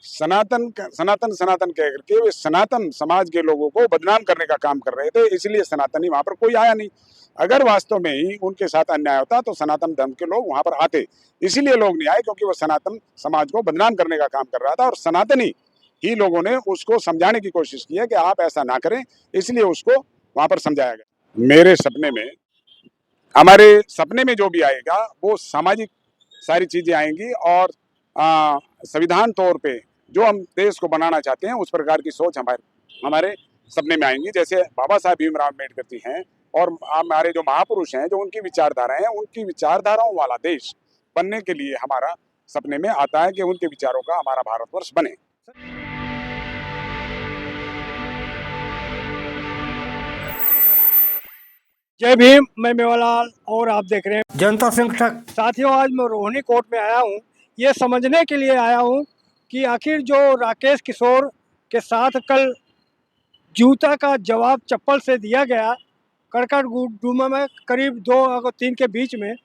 सनातन सनातन कह करके वे सनातन समाज के लोगों को बदनाम करने का काम कर रहे थे, इसलिए सनातनी वहां पर कोई आया नहीं। अगर वास्तव में ही उनके साथ अन्याय होता तो सनातन धर्म के लोग वहां पर आते, इसीलिए लोग नहीं आए क्योंकि वो सनातन समाज को बदनाम करने का काम कर रहा था और सनातनी ही लोगों ने उसको समझाने की कोशिश की है कि आप ऐसा ना करें, इसलिए उसको वहां पर समझाया गया। मेरे सपने में, हमारे सपने में जो भी आएगा वो सामाजिक सारी चीजें आएंगी और संविधान तौर पे जो हम देश को बनाना चाहते हैं उस प्रकार की सोच हमारे हमारे सपने में आएंगी। जैसे बाबा साहब भीमराव अम्बेडकर जी हैं और हमारे जो महापुरुष हैं, जो उनकी विचारधाराएं हैं, उनकी विचारधाराओं वाला देश बनने के लिए हमारा सपने में आता है कि उनके विचारों का हमारा भारतवर्ष बने। जय भीम। मैं मेवालाल और आप देख रहे हैं जनता संगठक। साथियों, आज मैं रोहिणी कोर्ट में आया हूँ, ये समझने के लिए आया हूँ कि आखिर जो राकेश किशोर के साथ कल जूता का जवाब चप्पल से दिया गया करकटडूमा में करीब 2 और 3 के बीच में,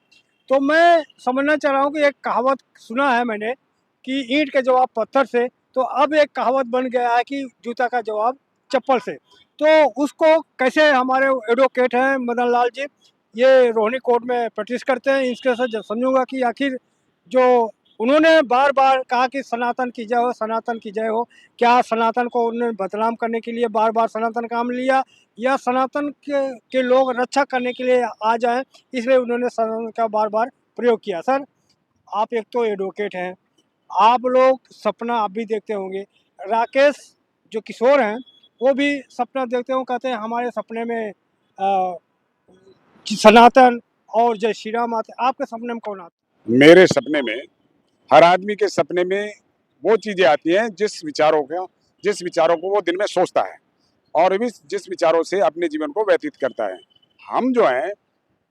तो मैं समझना चाह रहा हूँ कि एक कहावत सुना है मैंने कि ईंट का जवाब पत्थर से, तो अब एक कहावत बन गया है कि जूता का जवाब चप्पल से। तो उसको कैसे हमारे एडवोकेट हैं मदन लाल जी, ये रोहिणी कोर्ट में प्रैक्टिस करते हैं, इसके साथ समझूंगा कि आखिर जो उन्होंने बार बार कहा कि सनातन की जय हो, सनातन की जय हो, क्या सनातन को उन्होंने बदनाम करने के लिए बार बार सनातन काम लिया या सनातन के लोग रक्षा करने के लिए आ जाएं, इसलिए उन्होंने सनातन का बार बार प्रयोग किया। सर, आप एक तो एडवोकेट हैं, आप लोग सपना आप भी देखते होंगे, राकेश जो किशोर हैं वो भी सपना देखते हो, कहते हैं हमारे सपने में सनातन और जय श्री राम आते। आपके सपने में कौन आता? मेरे सपने में, हर आदमी के सपने में वो चीजें आती हैं जिस विचारों को वो दिन में सोचता है और जिस विचारों से अपने जीवन को व्यतीत करता है। हम जो हैं,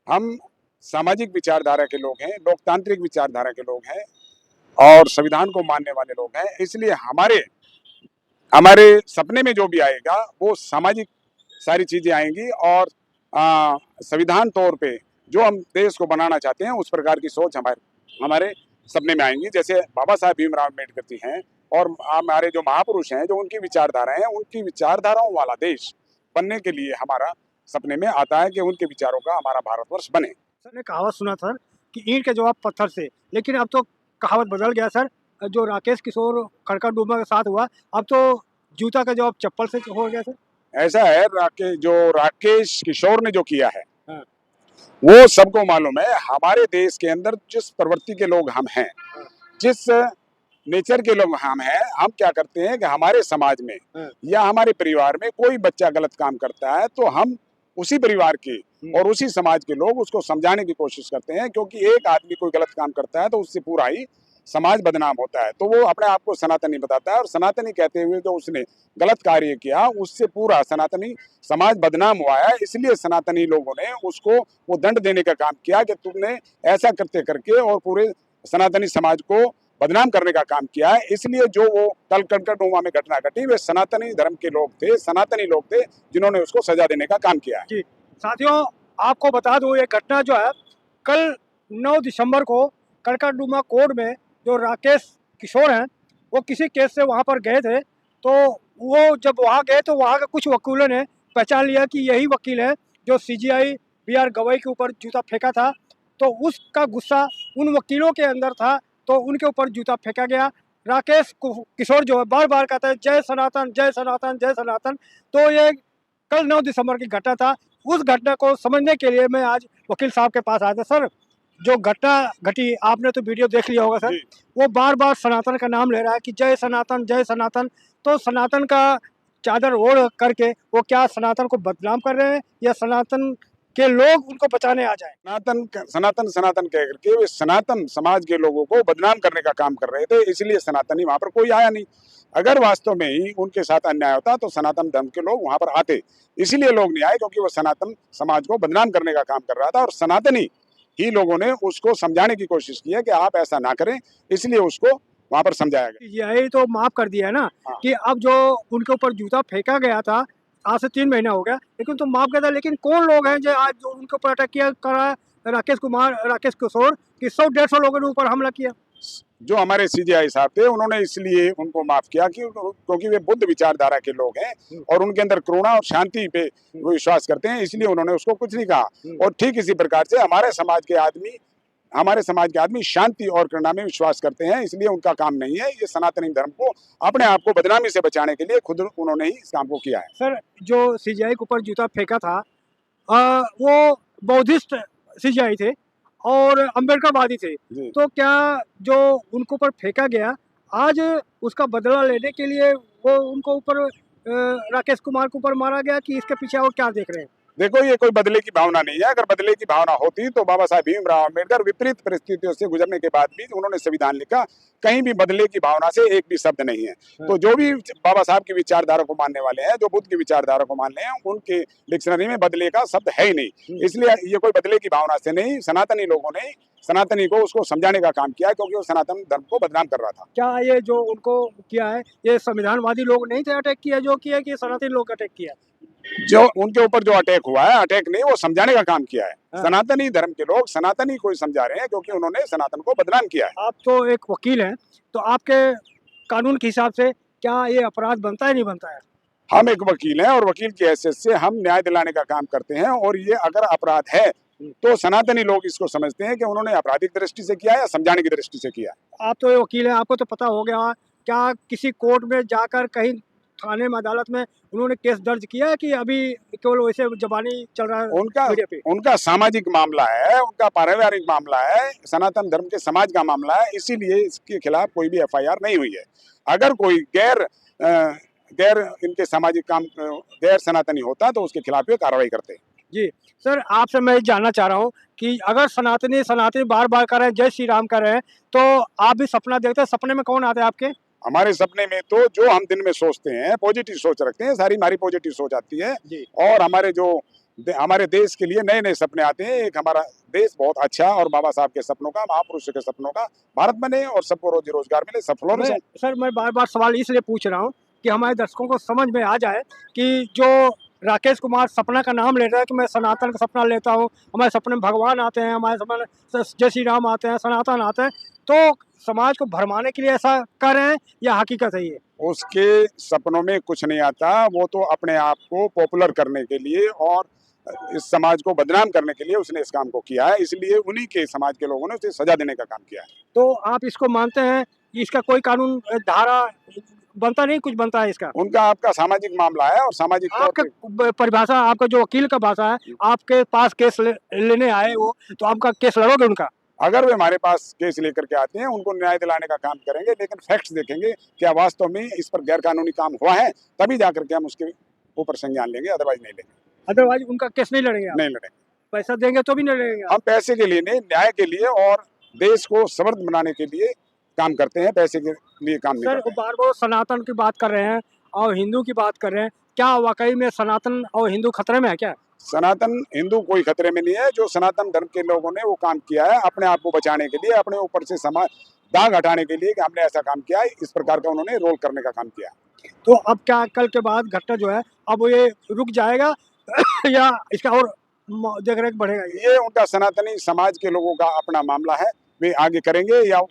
हम सामाजिक विचारधारा के लोग हैं, लोकतांत्रिक विचारधारा के लोग हैं और संविधान को मानने वाले लोग हैं, इसलिए हमारे हमारे सपने में जो भी आएगा वो सामाजिक सारी चीजें आएंगी और संविधान तौर पे जो हम देश को बनाना चाहते हैं उस प्रकार की सोच हमारे हमारे सपने में आएंगी। जैसे बाबा साहब भीमराव अम्बेडकर जी हैं और हमारे जो महापुरुष हैं, जो उनकी विचारधाराएं हैं, उनकी विचारधाराओं वाला देश बनने के लिए हमारा सपने में आता है कि उनके विचारों का हमारा भारतवर्ष बने। सर ने कहावत सुना सर कि ईंट का जवाब पत्थर से, लेकिन अब तो कहावत बदल गया सर। जो राकेश किशोर करकटडूमा के साथ हुआ, अब तो जूता का जवाब चप्पल से हो गया सर। ऐसा है, राकेश किशोर ने जो किया है हाँ। वो सबको मालूम है। हमारे देश के अंदर जिस प्रवृत्ति के लोग हम हैं, जिस नेचर के लोग हम हैं, हम क्या करते हैं कि हमारे समाज में या हमारे परिवार में कोई बच्चा गलत काम करता है तो हम उसी परिवार के और उसी समाज के लोग उसको समझाने की कोशिश करते हैं, क्योंकि एक आदमी कोई गलत काम करता है तो उससे पूरा ही समाज बदनाम होता है। तो वो अपने आप को सनातनी बताता है और सनातनी कहते हुए जो उसने गलत कार्य किया उससे पूरा सनातनी समाज बदनाम हुआ है। इसलिए सनातनी लोगों ने उसको वो दंड देने का काम किया कि तुमने ऐसा करते करके और पूरे सनातनी समाज को बदनाम करने का काम किया है। इसलिए जो वो कल करकटडूमा में घटना घटी, वे सनातनी धर्म के लोग थे, सनातनी लोग थे, जिन्होंने उसको सजा देने का काम किया है। जी साथियों, आपको बता दूं ये घटना जो है कल 9 दिसंबर को करकटडूमा कोर्ट में जो राकेश किशोर हैं वो किसी केस से वहाँ पर गए थे, तो वो जब वहाँ गए तो वहाँ के कुछ वकीलों ने पहचान लिया कि यही वकील है जो CGI BR गवई के ऊपर जूता फेंका था। तो उसका गुस्सा उन वकीलों के अंदर था, तो उनके ऊपर जूता फेंका गया। राकेश किशोर जो है बार बार कहता है जय सनातन जय सनातन जय सनातन। तो ये कल 9 दिसंबर की घटना था। उस घटना को समझने के लिए मैं आज वकील साहब के पास आया था। सर, जो घटना घटी, आपने तो वीडियो देख लिया होगा सर, वो बार बार सनातन का नाम ले रहा है कि जय सनातन जय सनातन। तो सनातन का चादर ओढ़ करके वो क्या सनातन को बदनाम कर रहे हैं या सनातन के लोग उनको बचाने आ जाए? सनातन सनातन कह करके वे सनातन समाज के लोगों को बदनाम करने का काम कर रहे थे, इसलिए सनातनी वहां पर कोई आया नहीं। अगर वास्तव में ही उनके साथ अन्याय होता तो सनातन धर्म के लोग वहां पर आते, इसलिए लोग नहीं आए क्योंकि वो सनातन समाज को बदनाम करने का काम कर रहा था और सनातनी ही लोगों ने उसको समझाने की कोशिश की है कि आप ऐसा ना करें, इसलिए उसको वहां पर समझाया गया। यही तो माफ कर दिया है ना। हाँ। कि अब जो उनके ऊपर जूता फेंका गया था आज से 3 महीना हो गया, लेकिन तो माफ कर, लेकिन कौन लोग हैं जो आज जो उनके ऊपर अटैक किया करा राकेश किशोर कि 100-150 लोगों ने ऊपर हमला किया? जो हमारे सीजीआई साहब थे उन्होंने इसलिए उनको माफ किया कि क्योंकि वे बुद्ध विचारधारा के लोग हैं और उनके अंदर करुणा और शांति पे वो विश्वास करते हैं, इसलिए उन्होंने उसको कुछ नहीं कहा। और ठीक इसी प्रकार से हमारे समाज के आदमी शांति और करुणा में विश्वास करते हैं, इसलिए उनका काम नहीं है ये सनातनी धर्म को अपने आप को बदनामी से बचाने के लिए खुद उन्होंने ही इस काम को किया है। सर, जो सीजीआई के ऊपर जूता फेंका था वो बौद्धिस्ट सीजीआई थे और अम्बेडकरवादी थे, तो क्या जो उनको ऊपर फेंका गया आज उसका बदला लेने के लिए वो उनको ऊपर राकेश कुमार के ऊपर मारा गया कि इसके पीछे और क्या देख रहे हैं? देखो, ये कोई बदले की भावना नहीं है। अगर बदले की भावना होती तो बाबा साहब भीमराव अम्बेडकर विपरीत परिस्थितियों से गुजरने के बाद भी उन्होंने संविधान लिखा, कहीं भी बदले की भावना से एक भी शब्द नहीं है। तो जो भी बाबा साहब की विचारधारा को मानने वाले हैं, जो बुद्ध की विचारधारा को मानने हैं, उनके डिक्शनरी में बदले का शब्द है ही नहीं। इसलिए ये कोई बदले की भावना से नहीं, सनातनी लोगों ने सनातनी को उसको समझाने का काम किया, क्योंकि वो सनातन धर्म को बदनाम कर रहा था। क्या ये जो उनको किया है ये संविधानवादी लोग नहीं थे अटैक किया, जो किया कि सनातनी लोग अटैक किया? जो उनके ऊपर जो अटैक हुआ है, अटैक नहीं, वो समझाने का काम किया है। सनातनी धर्म के लोग सनातनी को समझा रहे हैं, क्योंकि उन्होंने सनातन को बदनाम किया है। आप तो एक वकील हैं, तो आपके कानून के हिसाब से क्या ये अपराध बनता है नहीं बनता है? हम एक वकील हैं और वकील की हैसियत से हम न्याय दिलाने का काम करते हैं, और ये अगर अपराध है तो सनातनी लोग इसको समझते हैं कि उन्होंने आपराधिक दृष्टि से किया है या समझाने की दृष्टि से किया। आप तो वकील हैं, आपको तो पता हो गया, क्या किसी कोर्ट में जाकर कहीं थाने में अदालत में उन्होंने केस दर्ज किया है कि अभी केवल वैसे जबानी चल रहा है? उनका सामाजिक मामला है, उनका पारिवारिक मामला है, सनातन धर्म के समाज का मामला है, इसीलिए इसके खिलाफ कोई भी एफआईआर नहीं हुई है। अगर कोई गैर इनके सामाजिक काम गैर सनातनी होता तो उसके खिलाफ भी कार्रवाई करते। जी सर, आपसे मैं जानना चाह रहा हूँ कि अगर सनातनी बार बार कर रहे हैं, जय श्री राम कर रहे हैं, तो आप भी सपना देखते हैं? सपने में कौन आता है आपके? हमारे सपने में तो जो हम दिन में सोचते हैं, पॉजिटिव सोच रखते हैं, सारी हमारी पॉजिटिव सोच आती है। और हमारे देश के लिए नए नए सपने आते हैं। एक हमारा देश बहुत अच्छा और बाबा साहब के सपनों का, महापुरुष के सपनों का भारत बने और सबको रोजी रोजगार मिले, सब फ्लोरिश हो। सर, मैं बार बार सवाल इसलिए पूछ रहा हूँ कि हमारे दर्शकों को समझ में आ जाए कि जो राकेश कुमार सपना का नाम ले रहा है कि मैं सनातन का सपना लेता हूँ, हमारे सपने में भगवान आते हैं, हमारे सपने में जय श्री राम आते हैं, सनातन आते हैं, तो समाज को भरमाने के लिए ऐसा कर रहे हैं या हकीकत है ये? उसके सपनों में कुछ नहीं आता, वो तो अपने आप को पॉपुलर करने के लिए और इस समाज को बदनाम करने के लिए उसने इस काम को किया है, इसलिए उन्हीं के समाज के लोगों ने उसे सजा देने का काम किया है। तो आप इसको मानते हैं, इसका कोई कानून धारा बनता नहीं, कुछ बनता है इसका? उनका आपका सामाजिक मामला है और सामाजिक आपका परिभाषा, आपका जो वकील का भाषा है, आपके पास केस लेने आए वो, तो आपका केस लड़ोगे उनका? अगर वे हमारे पास केस लेकर के आते हैं, उनको न्याय दिलाने का काम करेंगे, लेकिन फैक्ट्स देखेंगे, क्या वास्तव में इस पर गैर कानूनी काम हुआ है, तभी जाकर के हम उसके ऊपर संज्ञान लेंगे, अदरवाइज नहीं लेंगे। अदरवाइज उनका केस नहीं लड़ेंगे आप? नहीं लड़ेंगे। पैसा देंगे तो भी नहीं लड़ेंगे? हम पैसे के लिए नहीं, न्याय के लिए और देश को समृद्ध बनाने के लिए काम करते हैं, पैसे के लिए काम नहीं करते। सर, बार-बार सनातन की बात कर रहे हैं और हिंदू की बात कर रहे हैं, क्या वाकई में सनातन और हिंदू खतरे में है क्या? सनातन हिंदू कोई खतरे में नहीं है। जो सनातन धर्म के लोगों ने वो काम किया है अपने आप को बचाने के लिए, अपने ऊपर से समाज दाग हटाने के लिए कि हमने ऐसा काम किया है, इस प्रकार का उन्होंने रोल करने का काम किया। तो अब क्या कल के बाद घटना जो है अब ये रुक जाएगा या इसका और देख रेख बढ़ेगा? ये उनका सनातनी समाज के लोगों का अपना मामला है, वे आगे करेंगे या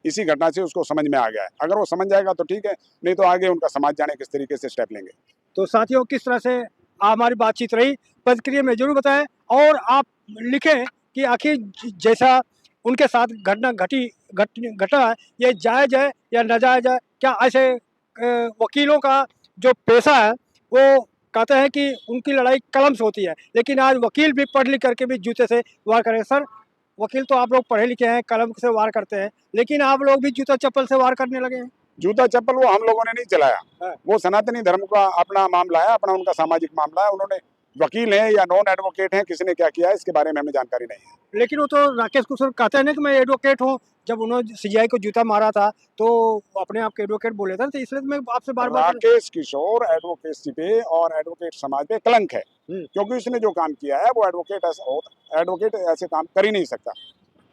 इसी घटना से उसको समझ में आ गया है। अगर वो समझ जाएगा तो ठीक है, नहीं तो आगे उनका समाज जाने किस तरीके से स्टेप लेंगे। तो साथियों, किस तरह से हमारी बातचीत रही, प्रतिक्रिया में जरूर बताएं और आप लिखें कि आखिर जैसा उनके साथ घटना घटा है, ये जायज़ है या नाजायज़ है? क्या ऐसे वकीलों का जो पेशा है वो कहते हैं कि उनकी लड़ाई कलम से होती है, लेकिन आज वकील भी पढ़ लिख करके भी जूते से वार करें। सर, वकील तो आप लोग पढ़े लिखे हैं, कलम से वार करते हैं, लेकिन आप लोग भी जूता चप्पल से वार करने लगे हैं। जूता चप्पल वो हम लोगों ने नहीं चलाया, वो सनातनी धर्म का अपना मामला है, अपना उनका सामाजिक मामला है। उन्होंने वकील हैं या नॉन एडवोकेट हैं, किसने क्या किया है इसके बारे में हमें जानकारी नहीं है। लेकिन वो तो राकेश कुमार कहते हैं ना कि मैं एडवोकेट हूँ, जब उन्होंने सीजीआई को जूता मारा था तो अपने आप के एडवोकेट बोले थे, तो इसलिए मैं आपसे बार-बार राकेश किशोर एडवोकेसी पे और एडवोकेट समाज पे कलंक है, क्योंकि उसने जो काम किया है वो एडवोकेट ऐसे काम कर ही नहीं सकता।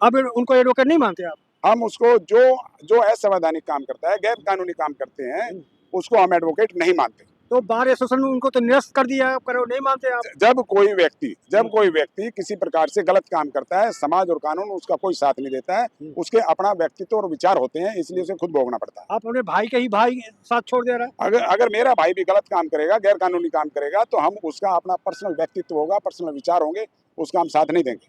अब उनको एडवोकेट नहीं मानते आप? हम उसको जो असंवैधानिक काम करता है, गैर कानूनी काम करते हैं, उसको हम एडवोकेट नहीं मानते। तो बार एसोसिएशन उनको तो निरस्त कर दिया, करो नहीं मानते आप। जब कोई व्यक्ति किसी प्रकार से गलत काम करता है, समाज और कानून उसका कोई साथ नहीं देता है, उसके अपना व्यक्तित्व और विचार होते हैं, इसलिए उसे खुद भोगना पड़ता है। आप अपने भाई के ही भाई साथ छोड़ दे रहा है। अगर मेरा भाई भी गलत काम करेगा, गैर कानूनी काम करेगा, तो हम उसका अपना पर्सनल व्यक्तित्व होगा, पर्सनल विचार होंगे, उसका हम साथ नहीं देंगे।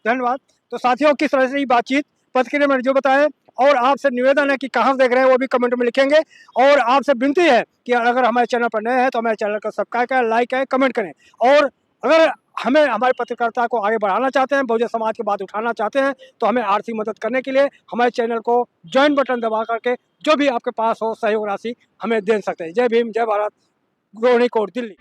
धन्यवाद। तो साथियों, किस तरह से ये बातचीत प्रतिक्रिया में जो बताया, और आपसे निवेदन है कि कहाँ से देख रहे हैं वो भी कमेंट में लिखेंगे, और आपसे विनती है कि अगर हमारे चैनल पर नए हैं तो हमारे चैनल को सब्सक्राइब करें, लाइक करें, कमेंट करें, और अगर हमें हमारी पत्रकारिता को आगे बढ़ाना चाहते हैं, बहुजन समाज की बात उठाना चाहते हैं, तो हमें आर्थिक मदद करने के लिए हमारे चैनल को ज्वाइन बटन दबा करके जो भी आपके पास हो सहयोग राशि हमें दे सकते हैं। जय भीम, जय भारत, रोहिणी कोट, दिल्ली।